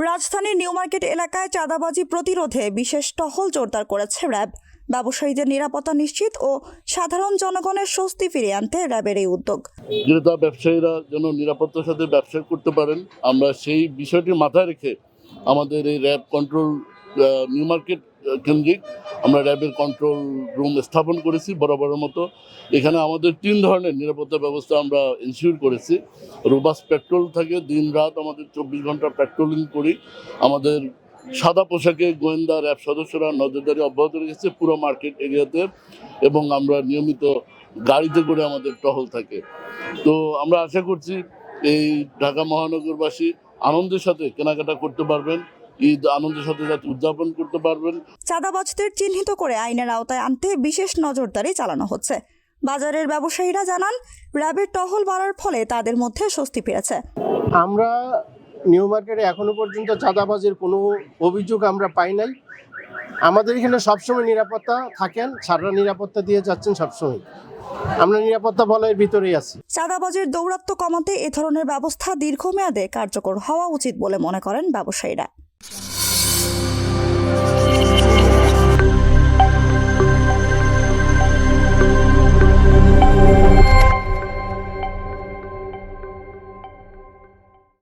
রাজধানীর new market এলাকায় চাঁদাবাজি প্রতিরোধে বিশেষ টহল জোরদার করেছে র্যাব। ব্যবসায়ীদের নিরাপত্তা নিশ্চিত ও সাধারণ জনগণের স্বস্তি ফিরিয়ে আনতে র্যাবের এই উদ্যোগ। ক্রেতা ব্যবসায়ীরা যেন নিরাপত্তার সাথে ব্যবসা করতে পারেন, আমরা সেই বিষয়টি মাথায় রেখে আমাদের এই র্যাব কন্ট্রোল নিউ মার্কেট কেন্দ্রিক আমরা র্যাবের কন্ট্রোল রুম স্থাপন করেছি বরাবরের মতো। এখানে আমাদের 3 ধরনের নিরাপত্তা ব্যবস্থা আমরা ইনশিওর করেছি। রোবাস্ট পেট্রোল থাকে, দিন রাত আমাদের 24 ঘন্টা পেট্রোলিং করি। আমাদের সাদা পোশাকে গোয়েন্দা র্যাব সদস্যরা নজরদারি অব্যাহত রেখেছে পুরো মার্কেট এরিয়াতে, এবং আমরা নিয়মিত গাড়িতে করে আমাদের টহল থাকে। তো আমরা আশা করছি এই ঢাকা মহানগরবাসী আনন্দের সাথে কেনাকাটা করতে পারবেন, ঈদ আনন্দের সাথে যাতে উদযাপন করতে পারবেন। চাঁদাবাজদের চিহ্নিত করে আইনের আওতায় আনতে বিশেষ নজরদারি চালানো হচ্ছে। বাজারের ব্যবসায়ীরা জানান, র্যাবের টহল বাড়ার ফলে তাদের মধ্যে স্বস্তি ফিরেছে। আমরা নিউ মার্কেটে এখনো পর্যন্ত চাঁদাবাজির কোনো অভিযোগ আমরা পাই নাই। আমাদের এখানে সবসময় নিরাপত্তা থাকেন, স্যাররা নিরাপত্তা দিয়ে যাচ্ছেন সবসময়। আমরা নিরাপত্তা বলয়ের ভিতরেই আছি। চাঁদাবাজির দৌরাত্ম্য কমাতে এ ধরনের ব্যবস্থা দীর্ঘমেয়াদে কার্যকর হওয়া উচিত বলে মনে করেন ব্যবসায়ীরা।